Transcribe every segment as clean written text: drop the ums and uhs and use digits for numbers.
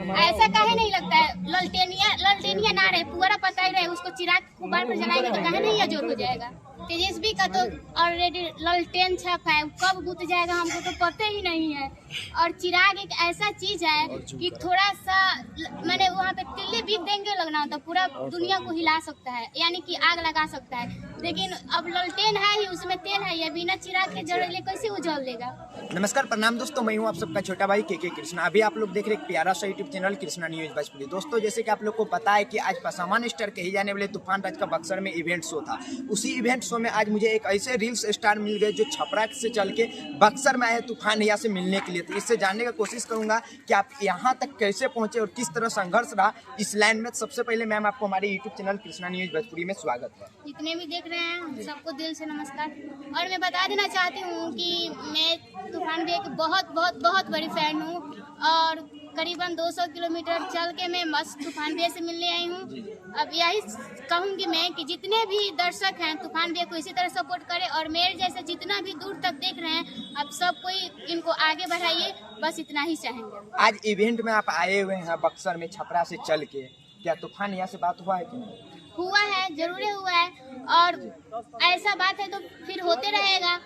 ऐसा काहे नहीं लगता है? ललटेनिया ना रहे, पूरा पता ही रहे, उसको चिराग कुबार पर जलाएंगे तो काहे नहीं अजोर हो जाएगा? तेजस्वी का तो ऑलरेडी ललटेन छप है, कब बुझ जाएगा हमको तो पता ही नहीं है। और चिराग एक ऐसा चीज है कि थोड़ा सा मैंने वहाँ पे तिल्ली भी देंगे लगना होता, पूरा दुनिया को हिला सकता है, यानी कि आग लगा सकता है। लेकिन अब ललटेन है ही, उसमें तेल है, ये बिना चिराग के जले कैसे उजल देगा? नमस्कार, प्रणाम दोस्तों, मैं हूं आप सबका छोटा भाई के कृष्णा। अभी आप लोग देख रहे हैं एक प्यारा सा YouTube channel Krishna news Bhojpuri. दोस्तों, जैसे कि आप लोग को पता है कि आज सामान्य स्टार कही जाने वाले तूफान राज का बक्सर में इवेंट शो था। उसी इवेंट शो में आज मुझे एक ऐसे रील्स स्टार मिल गए जो छपरा से चल के बक्सर में आए तूफान भैया से मिलने के लिए। तो इससे जानने की कोशिश करूंगा कि आप यहाँ तक कैसे पहुंचे और किस तरह संघर्ष रहा इस लाइन में। सबसे पहले मैम, आपको हमारे YouTube channel Krishna news Bhojpuri में स्वागत है। जितने भी देख रहे हैं सबको दिल से नमस्कार। और मैं बता देना चाहती हूँ कि मैं तूफान भैया की बहुत बड़ी फैन हूँ और करीबन 200 किलोमीटर चल के मैं मस्त तूफान भैया से मिलने आई हूँ। अब यही कहूँगी मैं कि जितने भी दर्शक हैं तूफान भैया को इसी तरह सपोर्ट करें और मेरे जैसे जितना भी दूर तक देख रहे हैं अब सब कोई इनको आगे बढ़ाइए, बस इतना ही चाहेंगे। आज इवेंट में आप आए हुए हैं बक्सर में छपरा से चल के, क्या तूफान भैया से बात हुआ है कि नहीं? हुआ है, जरूर हुआ है, और ऐसा बात है तो फिर होते रहेगा।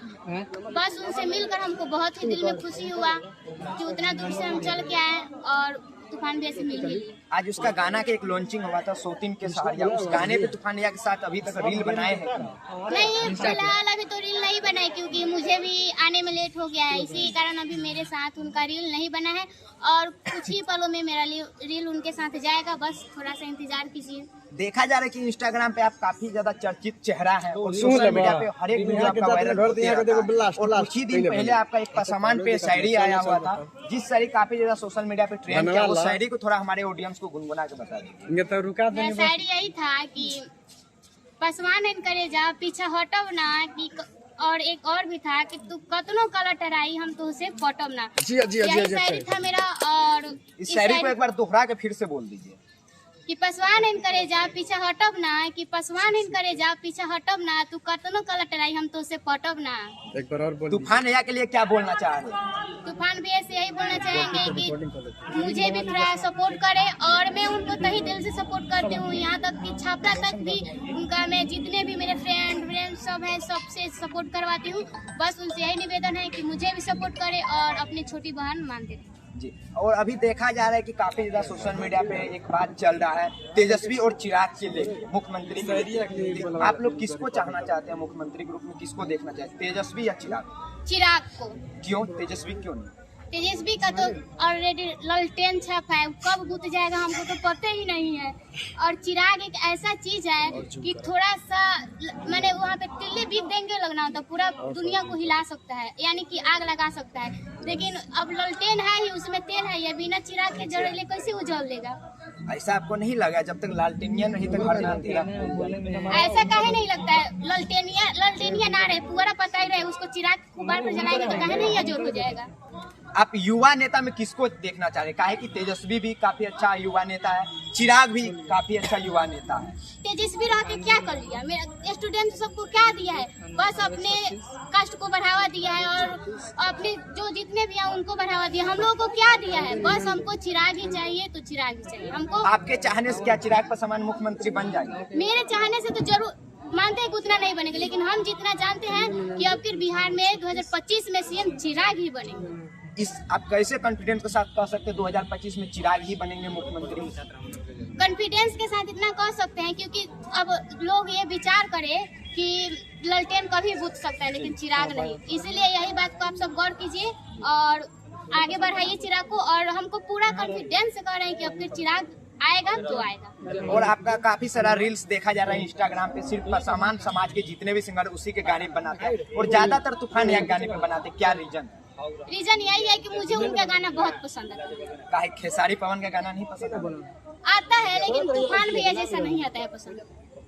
बस उनसे मिलकर हमको बहुत ही दिल में खुशी हुआ कि उतना दूर से हम चल के आए और तूफान भैया से मिल गए। आज उसका गाना के एक लॉन्चिंग हुआ था, सौतीन के सहारिया। उस गाने पे तूफान भैया के साथ अभी तक रील बनाए हैं? नहीं, फिलहाल अभी तो रील नहीं बनाए क्योंकि मुझे भी आने में लेट हो गया है, इसी कारण अभी मेरे साथ उनका रील नहीं बना है और कुछ ही पलों में मेरा रील उनके साथ जाएगा, बस थोड़ा सा इंतजार कीजिए। देखा जा रहा है कि इंस्टाग्राम पे आप काफी ज्यादा चर्चित चेहरा है और सोशल मीडिया पे हर एक वीडियो आपका वायरल होते रहता है। और कुछ ही दिन पहले आपका एक पसामान पे शायरी आया हुआ था, जिस शायरी काफी ज्यादा सोशल मीडिया पे ट्रेंड किया। उस शायरी को थोड़ा हमारे ऑडियंस को गुनगुना के बता दीजिए। मेरा शायरी यही था कि पसवान करे जा पीछा हटब ना, कि और एक और भी था कि तू कतनो कलर टराई हम तो उसे पटब ना। यही शायरी था मेरा। और इस शायरी को एक बार दोहरा के फिर से बोल दीजिए। कि पसवान करे जा पीछा हटब ना, कि पसवान करे जा पीछा हटब ना, तू कतनो कलर टराई हम तो उसे पटब ना। एक बार और बोल। तूफान भैया के लिए क्या बोलना चाह रहे हैं? तूफान भैया से यही बोलना चाहेंगे कि मुझे भी थोड़ा सपोर्ट करे और मैं उनको तहे दिल से सपोर्ट करती हूँ। यहाँ तक कि छपरा तक भी उनका मैं जितने भी मेरे फ्रेंड सब हैं सबसे सपोर्ट करवाती हूँ। बस उनसे यही निवेदन है कि मुझे भी सपोर्ट करे और अपनी छोटी बहन मानते रहे जी। और अभी देखा जा रहा है कि काफी ज्यादा सोशल मीडिया पे एक बात चल रहा है तेजस्वी और चिराग के लिए, मुख्यमंत्री के लिए। आप लोग किसको चाहना चाहते हैं मुख्यमंत्री के रूप में? किसको देखना चाहते हैं, तेजस्वी या चिराग? चिराग को। क्यों तेजस्वी क्यों नहीं? तेजस्वी का तो ऑलरेडी ललटेन छप है, कब बुझ जाएगा हमको तो पता ही नहीं है। और चिराग एक ऐसा चीज है कि थोड़ा सा मैंने वहाँ पे तिल्ली भी देंगे लगना होता, पूरा दुनिया को हिला सकता है, यानी कि आग लगा सकता है। लेकिन अब ललटेन है ही, उसमें तेल है, ये बिना चिराग के जले कैसे उजल देगा? ऐसा आपको नहीं लगा जब तक लालटेनिया नहीं तक घर में अंधेरा? ऐसा काहे नहीं लगता है? ललटेनिया ना रहे, पूरा पता ही रहे, उसको चिराग कुबार पर जलाएंगे तो काहे नहीं अजोर हो जाएगा? आप युवा नेता में किसको देखना चाह रहे हैं? काहे कि तेजस्वी भी काफी अच्छा युवा नेता है, चिराग भी काफी अच्छा युवा नेता है। तेजस्वी रह के क्या कर लिया? मेरे स्टूडेंट सबको क्या दिया है? बस अपने कष्ट को बढ़ावा दिया है और अपने जो जितने भी हैं उनको बढ़ावा दिया। हम लोगों को क्या दिया है? बस हमको चिराग ही चाहिए तो चिराग ही चाहिए हमको। आपके चाहने से क्या चिराग पर समान मुख्यमंत्री बन जाएंगे? मेरे चाहने से तो जरूर मानते हैं कि उतना नहीं बनेगा, लेकिन हम जितना जानते हैं कि अब फिर बिहार में 2025 में सीएम चिराग ही बनेंगे। इस आप कैसे कॉन्फिडेंस के साथ कह सकते हैं 2025 में चिराग ही बनेंगे मुख्यमंत्री? कॉन्फिडेंस के साथ इतना कह सकते हैं क्योंकि अब लोग ये विचार करें कि ललटेन कभी बुझ सकता है लेकिन चिराग नहीं। इसलिए यही बात को आप सब गौर कीजिए और आगे बढ़ाइए चिराग को। और हमको पूरा कॉन्फिडेंस से कह रहे हैं कि अब फिर चिराग आएगा तो आएगा। और आपका काफी सारा रील्स देखा जा रहा है इंस्टाग्राम पे, सिर्फ समान समाज के जितने भी सिंगर उसी के गाने बनाते हैं और ज्यादातर तूफान या गाने पे बनाते हैं, क्या रीजन? रीजन यही है कि मुझे उनका गाना बहुत पसंद है। काहे खेसारी पवन का गाना नहीं पसंद? आता है लेकिन तूफान भैया जैसा नहीं आता है पसंद।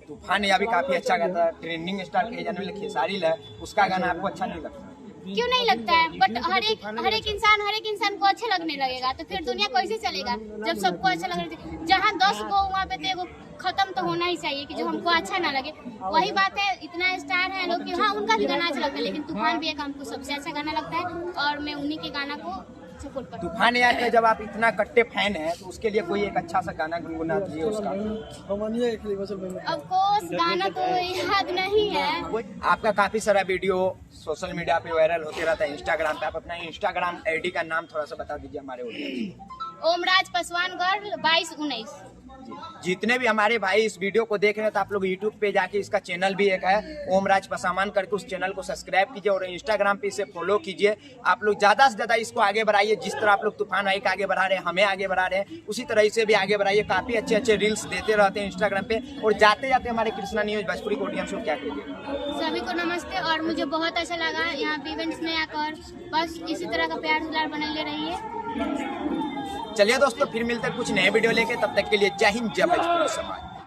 तूफान या भी काफी अच्छा गाता है, ट्रेंडिंग स्टार कहे जाने वाले खेसारी है, उसका गाना आपको अच्छा नहीं लगता? क्यों नहीं लगता है? बट हर एक इंसान को अच्छे लगने लगेगा तो फिर दुनिया कैसे चलेगा जब सबको अच्छा लगेगा? जहाँ 10 को वहाँ पे तो एगो खत्म तो होना ही चाहिए कि जो हमको अच्छा ना लगे। वही बात है, इतना स्टार है लोग कि हाँ उनका भी गाना अच्छा लगता है, लेकिन तूफान भैया का हमको सबसे अच्छा गाना लगता है और मैं उन्हीं के गाना को सपोर्ट करते तूफान यार का जब आप इतना कट्टे फैन हैं तो उसके लिए कोई एक अच्छा सा गाना गुनगुना दीजिए उसका। ऑफ कोर्स गाना तो याद नहीं है। आपका काफी सारा वीडियो सोशल मीडिया पे वायरल होते रहता है, इंस्टाग्राम पे। आप अपना इंस्टाग्राम आईडी का नाम थोड़ा सा बता दीजिए हमारे ऑडियंस। ओमराज पासवान गर्ल 2219। जितने भी हमारे भाई इस वीडियो को देख रहे हैं तो आप लोग यूट्यूब पे जाके इसका चैनल भी एक है ओमराज पासवान करके, उस चैनल को सब्सक्राइब कीजिए और इंस्टाग्राम पे इसे फॉलो कीजिए। आप लोग ज्यादा से ज्यादा इसको आगे बढ़ाइए। जिस तरह आप लोग तूफान भाई को आगे बढ़ा रहे हैं, हमें आगे बढ़ा रहे हैं, उसी तरह इसे भी आगे बढ़ाइए। काफी अच्छे अच्छे रील्स देते रहते हैं इंस्टाग्राम पे। और जाते जाते हमारे कृष्णा न्यूज भोजपुरी को ऑडियंस को क्या कहिए? सभी को नमस्ते। और मुझे बहुत अच्छा लगा यहाँ पे इवेंट्स में आकर। बस इसी तरह का प्यार दुलार बने रहिए। चलिए दोस्तों, फिर मिलते हैं कुछ नए वीडियो लेके। तब तक के लिए जय हिंद, जय भोजपुरी समाज।